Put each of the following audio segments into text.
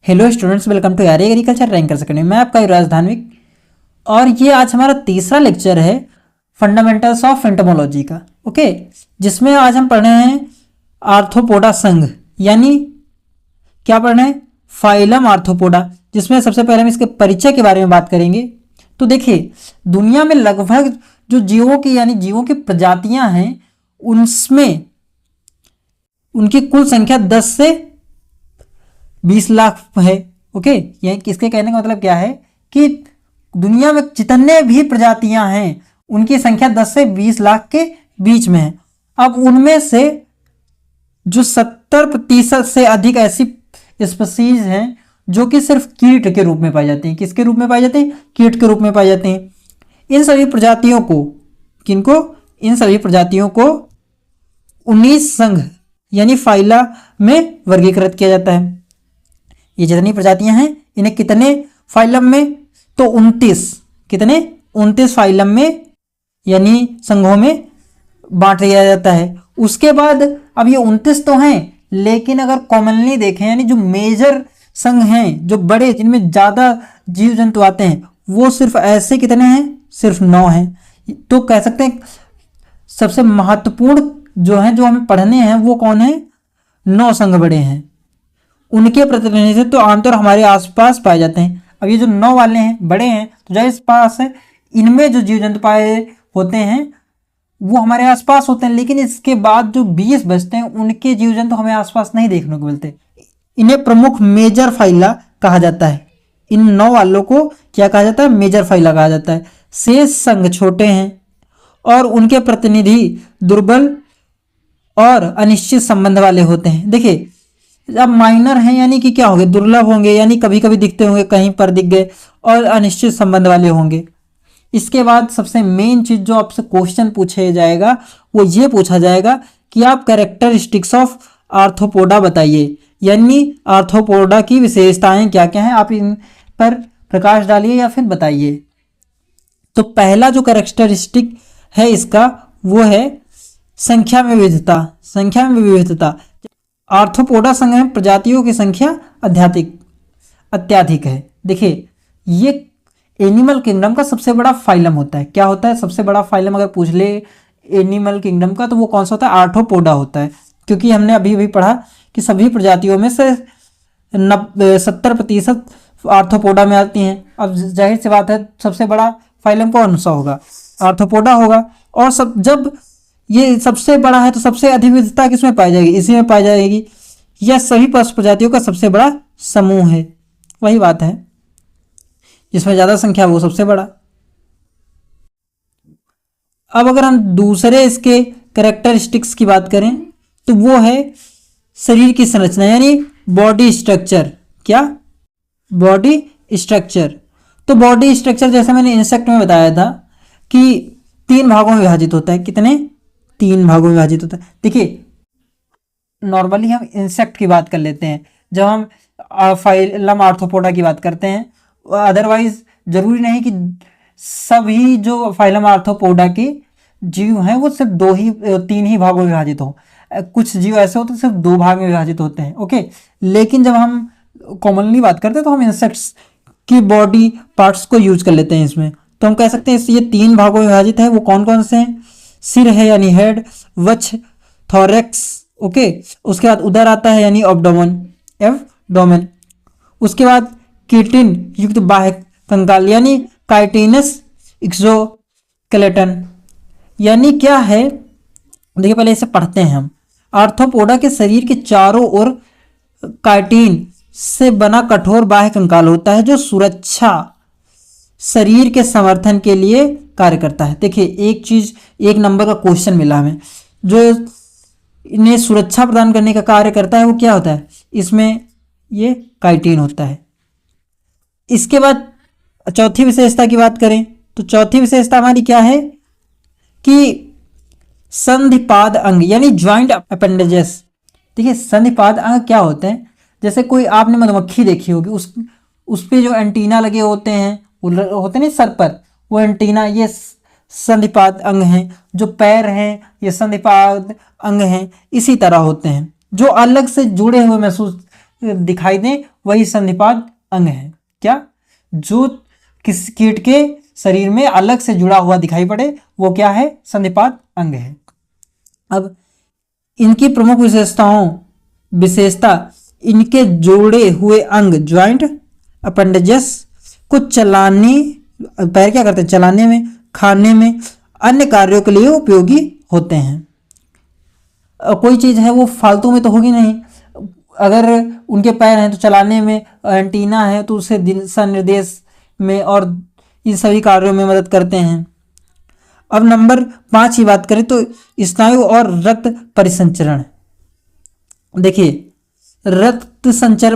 Hello students, welcome to यार agriculture rankers academy. मैं आपका युवराज धानविक और ये आज हमारा तीसरा लेक्चर है फंडामेंटल्स ऑफ एंटोमोलॉजी का। ओके, जिसमें आज हम पढ़ रहे हैं आर्थ्रोपोडा संघ, यानी क्या पढ़ रहे हैं? फाइलम आर्थ्रोपोडा, जिसमें सबसे पहले हम इसके परिचय के बारे में बात करेंगे। तो देखिए, दुनिया में लगभग जो जीवों की प्रजातियां हैं, उनमें उनकी कुल संख्या 10 से 20 लाख है। ओके, यह किसके कहने का मतलब क्या है कि दुनिया में जितने भी प्रजातियां हैं उनकी संख्या 10 से 20 लाख के बीच में है। अब उनमें से जो 70% से अधिक ऐसी स्पीशीज हैं जो कि सिर्फ कीट के रूप में पाई जाती हैं। किसके रूप में पाई जाती हैं? कीट के रूप में पाई जाती हैं। इन सभी प्रजातियों को इन सभी प्रजातियों को 19 संघ यानी फाइला में वर्गीकृत किया जाता है। ये जितनी प्रजातियां हैं इन्हें कितने फाइलम में? तो 29 फाइलम में यानी संघों में बांट दिया जाता है। उसके बाद अब ये 29 तो हैं, लेकिन अगर कॉमनली देखें यानी जो मेजर संघ हैं, जो बड़े जिनमें ज़्यादा जीव जंतु आते हैं, वो सिर्फ ऐसे कितने हैं? सिर्फ 9 हैं। तो कह सकते हैं सबसे महत्वपूर्ण जो हैं, जो हमें पढ़ने हैं, वो कौन है? 9 संघ बड़े हैं। उनके प्रतिनिधित्व तो आमतौर हमारे आसपास पाए जाते हैं। अब ये जो 9 वाले हैं, बड़े हैं, तो जाहिर पास है इनमें जो जीव जंतु पाए होते हैं वो हमारे आसपास होते हैं, लेकिन इसके बाद जो 20 बचते हैं उनके जीव जंतु हमें आसपास नहीं देखने को मिलते। इन्हें प्रमुख मेजर फाइला कहा जाता है। इन 9 वालों को क्या कहा जाता है? मेजर फाइला कहा जाता है। शेष संघ छोटे हैं और उनके प्रतिनिधि दुर्बल और अनिश्चित संबंध वाले होते हैं। देखिए, अब माइनर हैं यानी कि क्या होंगे? दुर्लभ होंगे, यानी कभी कभी दिखते होंगे, कहीं पर दिख गए, और अनिश्चित संबंध वाले होंगे। इसके बाद सबसे मेन चीज जो आपसे क्वेश्चन पूछा जाएगा वो ये पूछा जाएगा कि आप कैरेक्टरिस्टिक्स ऑफ आर्थ्रोपोडा बताइए, यानी आर्थ्रोपोडा की विशेषताएं क्या क्या हैं, आप इन पर प्रकाश डालिए या फिर बताइए। तो पहला जो कैरेक्टरिस्टिक है इसका वो है संख्या में विविधता। आर्थ्रोपोडा संघ में प्रजातियों की संख्या अत्यधिक है। देखिए, ये एनिमल किंगडम का सबसे बड़ा फाइलम होता है। क्या होता है सबसे बड़ा फाइलम? अगर पूछ ले एनिमल किंगडम का, तो वो कौन सा होता है? आर्थ्रोपोडा होता है, क्योंकि हमने अभी पढ़ा कि सभी प्रजातियों में से 70% आर्थ्रोपोडा में आती हैं। अब जाहिर सी बात है सबसे बड़ा फाइलम कौन सा होगा? आर्थ्रोपोडा होगा। और जब ये सबसे बड़ा है तो सबसे अधिक विविधता किसमें पाई जाएगी? इसी में पाई जाएगी। यह सभी पशु प्रजातियों का सबसे बड़ा समूह है। वही बात है, जिसमें ज़्यादा संख्या वो सबसे बड़ा। अब अगर हम दूसरे इसके कैरेक्टरिस्टिक्स की बात करें तो वो है शरीर की संरचना, यानी बॉडी स्ट्रक्चर। क्या? Body structure. तो बॉडी स्ट्रक्चर जैसे मैंने इंसेक्ट में बताया था कि 3 भागों में विभाजित होता है। कितने? 3 भागों में विभाजित होता है। देखिए, नॉर्मली हम इंसेक्ट की बात कर लेते हैं जब हम फाइलम आर्थ्रोपोडा की बात करते हैं। अदरवाइज जरूरी नहीं कि सभी जो फाइलम आर्थ्रोपोडा के जीव हैं वो सिर्फ 3 ही भागों में विभाजित हों। कुछ जीव ऐसे होते हैं सिर्फ 2 भाग में विभाजित होते हैं। ओके, लेकिन जब हम कॉमनली बात करते हैं तो हम इंसेक्ट्स की बॉडी पार्ट्स को यूज कर लेते हैं इसमें। तो हम कह सकते हैं ये 3 भागों में विभाजित है। वो कौन कौन से हैं? सिर है यानी हेड, वक्ष, थोरैक्स। ओके, उसके बाद उदर आता है यानी एब्डोमेन। उसके बाद किटिन युक्त बाह्य कंकाल यानी काइटिनस एक्सोस्केलेटन। यानी क्या है? देखिए, पहले इसे पढ़ते हैं हम। आर्थ्रोपोडा के शरीर के चारों ओर काइटिन से बना कठोर बाह्य कंकाल होता है जो सुरक्षा शरीर के समर्थन के लिए कार्य करता है। देखिए, एक नंबर का क्वेश्चन मिला हमें, जो इन्हें सुरक्षा प्रदान करने का कार्य करता है वो क्या होता है? इसमें ये काइटिन होता है। इसके बाद चौथी विशेषता की बात करें तो चौथी विशेषता हमारी क्या है कि संधिपाद अंग यानी ज्वाइंट अपेंडेजेस। देखिए, संधिपाद अंग क्या होते हैं? जैसे कोई आपने मधुमक्खी देखी होगी, उस पे जो एंटीना लगे होते हैं, वो होते नहीं सर पर, वो एंटीना, ये संधिपाद अंग हैं। जो पैर हैं ये संधिपाद अंग हैं। इसी तरह होते हैं जो अलग से जुड़े हुए महसूस दिखाई दें वही संधिपाद अंग है। क्या? जो किस कीट के शरीर में अलग से जुड़ा हुआ दिखाई पड़े वो क्या है? संधिपाद अंग है। अब इनकी प्रमुख विशेषता इनके जोड़े हुए अंग ज्वाइंट अपेंडेजेस को चलाने, पैर क्या करते हैं? चलाने में, खाने में, अन्य कार्यों के लिए उपयोगी होते हैं। कोई चीज़ है वो फालतू में तो होगी नहीं, अगर उनके पैर हैं तो चलाने में, एंटीना है तो उसे दिशा निर्देश में और इन सभी कार्यों में मदद करते हैं। अब नंबर 5 की बात करें तो स्नायु और रक्त परिसंचरण। देखिए रक्त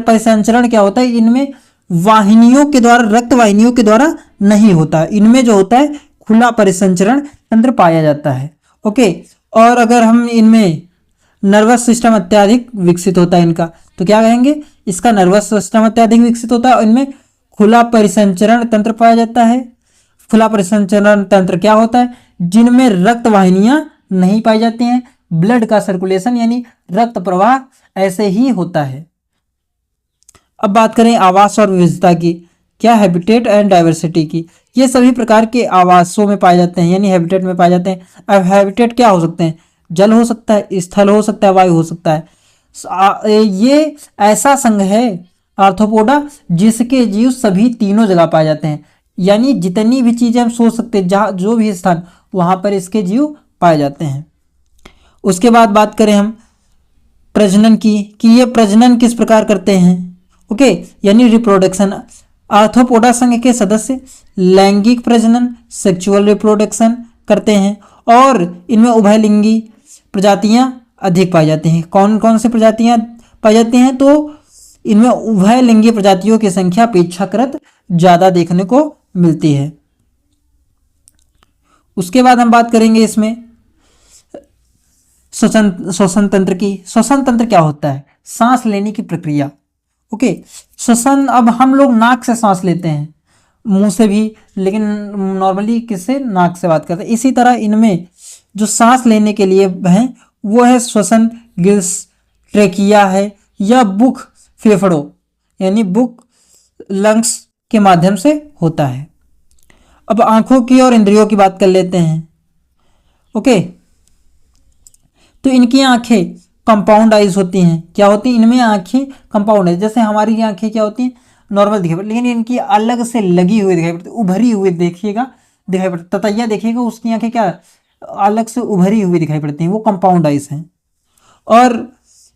परिसंचरण क्या होता है? इनमें वाहिनियों के द्वारा, रक्त वाहिनियों के द्वारा नहीं होता, इनमें जो होता है खुला परिसंचरण तंत्र पाया जाता है। ओके, और अगर हम इनमें नर्वस सिस्टम अत्यधिक विकसित होता है इनका, तो क्या कहेंगे? इसका नर्वस सिस्टम अत्यधिक विकसित होता है और इनमें खुला परिसंचरण तंत्र पाया जाता है। खुला परिसंचरण तंत्र क्या होता है? जिनमें रक्त वाहिनियां नहीं पाई जाती हैं, ब्लड का सर्कुलेशन यानी रक्त प्रवाह ऐसे ही होता है। अब बात करें आवास और विविधता की, क्या? हैबिटेट एंड डाइवर्सिटी की। ये सभी प्रकार के आवासों में पाए जाते हैं यानी हैबिटेट में पाए जाते हैं। अब हैबिटेट क्या हो सकते हैं? जल हो सकता है, स्थल हो सकता है, वायु हो सकता है। ये ऐसा संघ है आर्थ्रोपोडा जिसके जीव सभी तीनों जगह पाए जाते हैं, यानी जितनी भी चीज़ें हम सोच सकते हैं, जहाँ जो भी स्थान वहाँ पर इसके जीव पाए जाते हैं। उसके बाद बात करें हम प्रजनन की, कि ये प्रजनन किस प्रकार करते हैं। ओके, यानी रिप्रोडक्शन। आर्थ्रोपोडा संघ के सदस्य लैंगिक प्रजनन, सेक्सुअल रिप्रोडक्शन करते हैं और इनमें उभयलिंगी प्रजातियां अधिक पाई जाती हैं। कौन कौन सी प्रजातियां पाई जाती हैं? तो इनमें उभयलिंगी प्रजातियों की संख्या अपेक्षाकृत ज़्यादा देखने को मिलती है। उसके बाद हम बात करेंगे इसमें श्वसन तंत्र की। श्वसन तंत्र क्या होता है? सांस लेने की प्रक्रिया। ओके, श्वसन, अब हम लोग नाक से सांस लेते हैं, मुंह से भी, लेकिन नॉर्मली किससे? नाक से बात करते हैं। इसी तरह इनमें जो सांस लेने के लिए है वो है श्वसन गिल्स, ट्रेकिया है, या बुक फेफड़ों यानी बुक लंग्स के माध्यम से होता है। अब आंखों की और इंद्रियों की बात कर लेते हैं। ओके, तो इनकी आंखें कंपाउंड आइज होती हैं। क्या होती हैं? इनमें आंखें कंपाउंड है। जैसे हमारी आंखें क्या होती हैं? नॉर्मल दिखाई पड़ती, लेकिन इनकी अलग से लगी हुई दिखाई पड़ती, उभरी हुई देखिएगा दिखाई पड़ती। ततैया देखिएगा उसकी आंखें क्या अलग से उभरी हुई दिखाई पड़ती हैं, वो कंपाउंड आइज हैं। और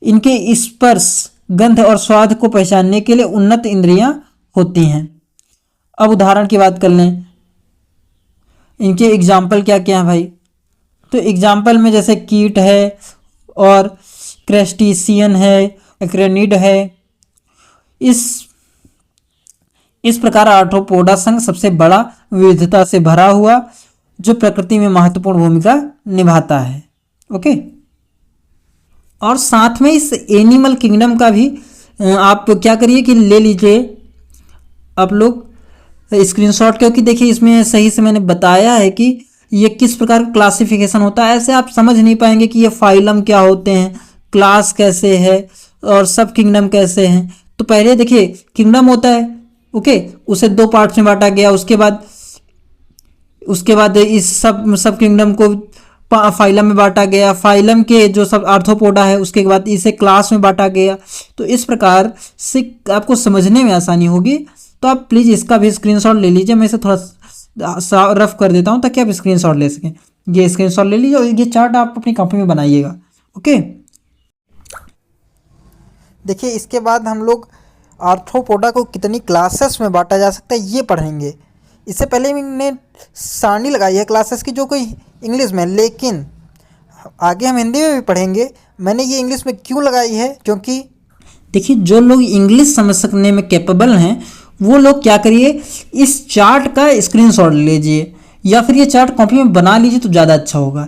इनके स्पर्श, गंध और स्वाद को पहचानने के लिए उन्नत इंद्रियां होती हैं। अब उदाहरण की बात कर लें, इनके एग्जाम्पल क्या क्या है भाई? तो एग्जाम्पल में जैसे कीट है और क्रस्टेशियन है, एक्रेनिड है। इस प्रकार आर्थ्रोपोडा संघ सबसे बड़ा, विविधता से भरा हुआ, जो प्रकृति में महत्वपूर्ण भूमिका निभाता है। ओके, और साथ में इस एनिमल किंगडम का भी आप क्या करिए कि ले लीजिए आप लोग स्क्रीनशॉट, क्योंकि देखिए इसमें सही से मैंने बताया है कि ये किस प्रकार का क्लासिफिकेशन होता है। ऐसे आप समझ नहीं पाएंगे कि ये फाइलम क्या होते हैं, क्लास कैसे है और सब किंगडम कैसे हैं। तो पहले देखिए किंगडम होता है, ओके, उसे 2 पार्ट्स में बांटा गया। उसके बाद इस सब किंगडम को फाइलम में बांटा गया। फाइलम के जो सब आर्थ्रोपोडा है उसके बाद इसे क्लास में बांटा गया। तो इस प्रकार से आपको समझने में आसानी होगी। तो आप प्लीज़ इसका भी स्क्रीनशॉट ले लीजिए, मैं इसे थोड़ा रफ कर देता हूँ ताकि आप स्क्रीनशॉट ले सकें। ये स्क्रीनशॉट ले लीजिए और ये चार्ट आप अपनी कॉपी में बनाइएगा। ओके, देखिए इसके बाद हम लोग आर्थ्रोपोडा को कितनी क्लासेस में बांटा जा सकता है ये पढ़ेंगे। इससे पहले मैंने सारणी लगाई है क्लासेस की, जो कोई इंग्लिश में, लेकिन आगे हम हिंदी में भी पढ़ेंगे। मैंने ये इंग्लिश में क्यों लगाई है? क्योंकि देखिए जो लोग इंग्लिश समझ सकने में कैपेबल हैं वो लोग क्या करिए, इस चार्ट का स्क्रीनशॉट लीजिए या फिर ये चार्ट कॉपी में बना लीजिए तो ज़्यादा अच्छा होगा।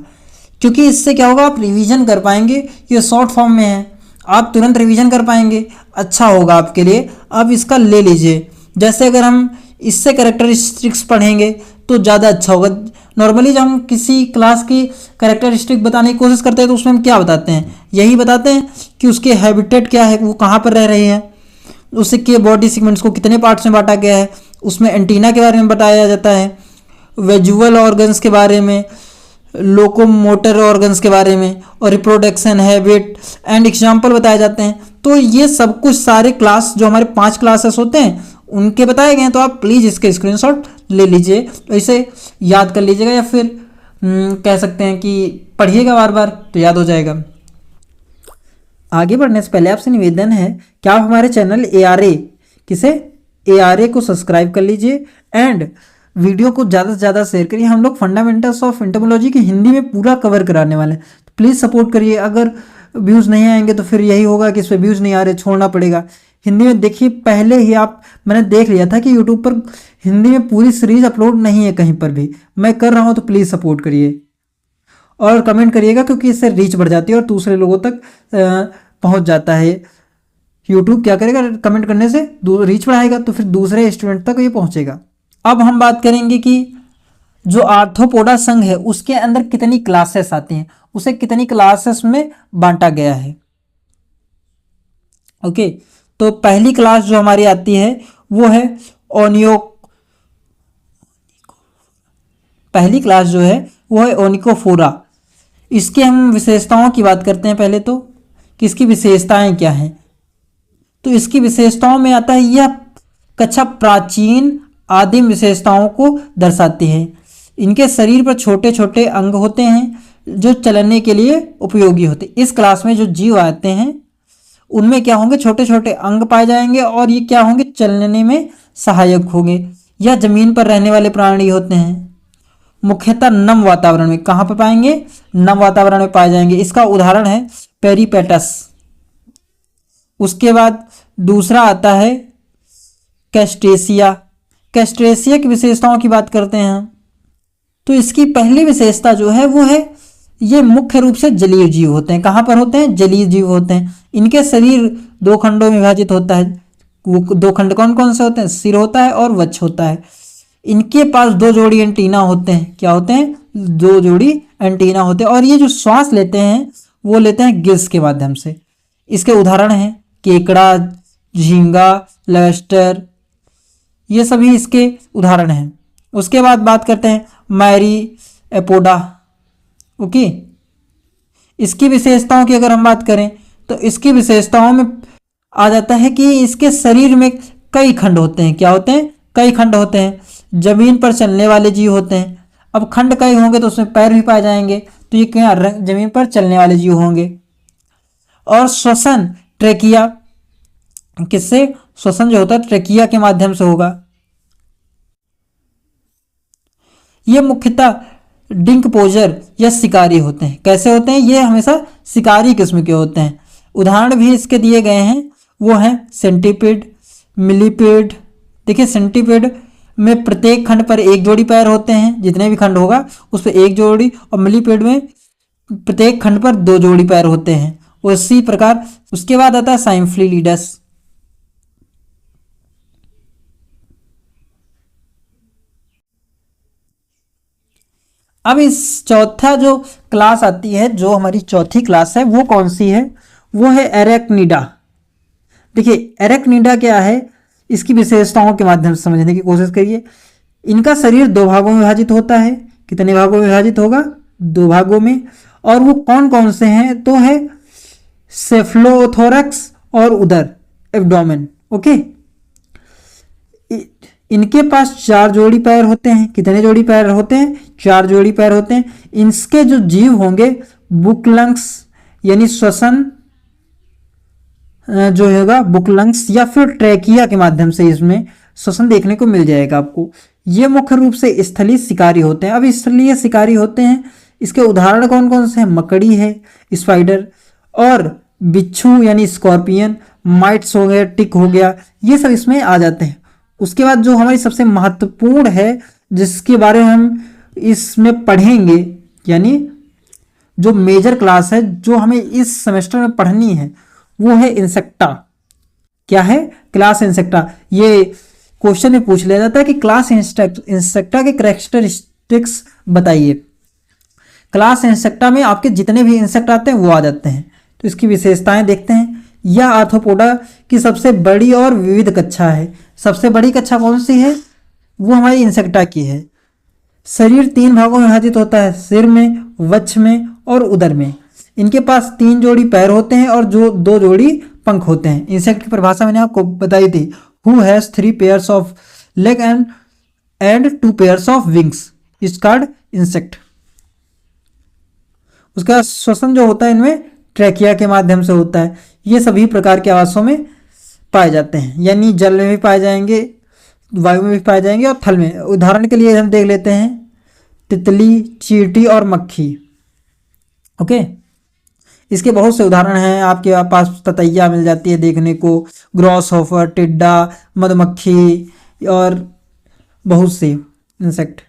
क्योंकि इससे क्या होगा, आप रिवीजन कर पाएंगे। ये शॉर्ट फॉर्म में है, आप तुरंत रिवीजन कर पाएंगे, अच्छा होगा आपके लिए। आप इसका ले लीजिए। जैसे अगर हम इससे कैरेक्टरिस्टिक्स पढ़ेंगे तो ज़्यादा अच्छा होगा। नॉर्मली जब हम किसी क्लास की कैरेक्टरिस्टिक बताने की कोशिश करते हैं तो उसमें हम क्या बताते हैं, यही बताते हैं कि उसके हैबिटेट क्या है, वो कहाँ पर रह रहे हैं, उसके बॉडी सेगमेंट्स को कितने पार्ट्स में बांटा गया है, उसमें एंटीना के बारे में बताया जाता है, विजुअल ऑर्गन्स के बारे में, लोकोमोटर ऑर्गन्स के बारे में, और रिप्रोडक्शन, हैबिट एंड एग्जाम्पल बताए जाते हैं। तो ये सब कुछ सारे क्लास जो हमारे 5 क्लासेस होते हैं उनके बताए गए हैं। तो आप प्लीज़ इसके स्क्रीनशॉट ले लीजिए, तो इसे याद कर लीजिएगा, या फिर कह सकते हैं कि पढ़िएगा बार बार तो याद हो जाएगा। आगे बढ़ने से पहले आपसे निवेदन है कि आप हमारे चैनल ARA को सब्सक्राइब कर लीजिए एंड वीडियो को ज़्यादा से ज़्यादा शेयर करिए। हम लोग फंडामेंटल्स ऑफ एंटोमोलॉजी की हिंदी में पूरा कवर कराने वाले हैं, तो प्लीज़ सपोर्ट करिए। अगर व्यूज़ नहीं आएंगे तो फिर यही होगा कि इस पर व्यूज़ नहीं आ रहे, छोड़ना पड़ेगा। हिंदी में देखिए, पहले ही मैंने देख लिया था कि यूट्यूब पर हिंदी में पूरी सीरीज अपलोड नहीं है कहीं पर भी, मैं कर रहा हूँ, तो प्लीज़ सपोर्ट करिए और कमेंट करिएगा, क्योंकि इससे रीच बढ़ जाती है और दूसरे लोगों तक पहुँच जाता है। यूट्यूब क्या करेगा, कमेंट करने से रीच बढ़ाएगा, तो फिर दूसरे स्टूडेंट तक ये पहुँचेगा। अब हम बात करेंगे कि जो आर्थ्रोपोडा संघ है उसके अंदर कितनी क्लासेस आती हैं, उसे कितनी क्लासेस में बांटा गया है। ओके, तो पहली क्लास जो हमारी आती है वो है पहली क्लास जो है वो है ओनिकोफोरा। इसके हम विशेषताओं की बात करते हैं पहले, तो कि इसकी विशेषताएं क्या हैं। तो इसकी विशेषताओं में आता है यह कक्षा प्राचीन आदिम विशेषताओं को दर्शाती है। इनके शरीर पर छोटे छोटे अंग होते हैं जो चलने के लिए उपयोगी होते हैं। इस क्लास में जो जीव आते हैं उनमें क्या होंगे, छोटे छोटे अंग पाए जाएंगे और ये क्या होंगे, चलने में सहायक होंगे। यह जमीन पर रहने वाले प्राणी होते हैं, मुख्यतः नम वातावरण में। कहाँ पर पाएंगे, नम वातावरण में पाए जाएंगे। इसका उदाहरण है पेरिपेटस। उसके बाद दूसरा आता है कैस्ट्रेसिया। कैस्ट्रेसिया की विशेषताओं की बात करते हैं। तो इसकी पहली विशेषता जो है वो है ये मुख्य रूप से जलीय जीव होते हैं। कहाँ पर होते हैं, जलीय जीव होते हैं। इनके शरीर 2 खंडों में विभाजित होता है। वो 2 खंड कौन कौन से होते हैं, सिर होता है और वक्ष होता है। इनके पास 2 जोड़ी एंटीना होते हैं। क्या होते हैं, 2 जोड़ी एंटीना होते हैं। और ये जो श्वास लेते हैं वो लेते हैं गिल्स के माध्यम से। इसके उदाहरण हैं केकड़ा, झींगा, लॉबस्टर, ये सभी इसके उदाहरण हैं। उसके बाद बात करते हैं मैरी एपोडा। ओके, इसकी विशेषताओं की अगर हम बात करें तो इसकी विशेषताओं में आ जाता है कि इसके शरीर में कई खंड होते हैं। क्या होते हैं, कई खंड होते हैं। जमीन पर चलने वाले जीव होते हैं। अब खंड कई होंगे तो उसमें पैर भी पाए जाएंगे, तो ये क्या, जमीन पर चलने वाले जीव होंगे। और श्वसन, ट्रेकिया, किससे, श्वसन जो होता है ट्रेकिया के माध्यम से होगा। ये मुख्यतः डिंकपोजर या शिकारी होते हैं। कैसे होते हैं, ये हमेशा शिकारी किस्म के होते हैं। उदाहरण भी इसके दिए गए हैं, वो हैं सेंटीपीड, मिलीपीड। देखिए सेंटीपीड में प्रत्येक खंड पर 1 जोड़ी पैर होते हैं, जितने भी खंड होगा उस पर 1 जोड़ी, और मिलीपीड में प्रत्येक खंड पर 2 जोड़ी पैर होते हैं। उसी प्रकार उसके बाद आता है साइम्फ्लिलीडस। अब इस चौथा जो क्लास आती है, जो हमारी चौथी क्लास है, वो कौन सी है, वो है एरेक्निडा। देखिए एरेक्निडा क्या है, इसकी विशेषताओं के माध्यम से समझने की कोशिश करिए। इनका शरीर 2 भागों में विभाजित होता है। कितने भागों में विभाजित होगा, 2 भागों में। और वो कौन कौन से हैं, तो है सेफ्लोथोरक्स और उदर, एब्डोमेन। ओके, इनके पास 4 जोड़ी पैर होते हैं। कितने जोड़ी पैर होते हैं, 4 जोड़ी पैर होते हैं। इनके जो जीव होंगे बुकलंग्स, यानी श्वसन जो होगा बुकलंग्स या फिर ट्रैकिया के माध्यम से इसमें श्वसन देखने को मिल जाएगा आपको। ये मुख्य रूप से स्थलीय शिकारी होते हैं। अब स्थलीय शिकारी होते हैं, इसके उदाहरण कौन कौन से हैं, मकड़ी है, स्पाइडर, और बिच्छू यानी स्कॉर्पियन, माइट्स हो गया, टिक हो गया, ये सब इसमें आ जाते हैं। उसके बाद जो हमारी सबसे महत्वपूर्ण है, जिसके बारे में हम इसमें पढ़ेंगे, यानी जो मेजर क्लास है जो हमें इस सेमेस्टर में पढ़नी है, वो है इंसेक्टा। क्या है, क्लास इंसेक्टा। ये क्वेश्चन में पूछ लिया जाता है कि क्लास इंसेक्टा के कैरेक्टरिस्टिक्स बताइए। क्लास इंसेक्टा में आपके जितने भी इंसेक्ट आते हैं वो आ जाते हैं। तो इसकी विशेषताएं देखते हैं। यह आर्थ्रोपोडा की सबसे बड़ी और विविध कक्षा है। सबसे बड़ी कक्षा कौन सी है? वो हमारी इंसेक्टा की है। शरीर 3 भागों में विभाजित होता है, सिर में, वक्ष में और उदर में। इनके पास 3 जोड़ी पैर होते हैं और 2 जोड़ी पंख होते हैं। इंसेक्ट की परिभाषा मैंने आपको बताई थी, who has 3 pairs of leg and 2 pairs of wings is called insect. उसका श्वसन जो होता है इनमें ट्रैकिया के माध्यम से होता है। ये सभी प्रकार के आवासों में पाए जाते हैं, यानी जल में भी पाए जाएंगे, वायु में भी पाए जाएंगे और थल में। उदाहरण के लिए हम देख लेते हैं तितली, चींटी और मक्खी। ओके, इसके बहुत से उदाहरण हैं। आपके पास ततैया मिल जाती है देखने को, ग्रॉस हॉफर, टिड्डा, मधुमक्खी और बहुत से इंसेक्ट।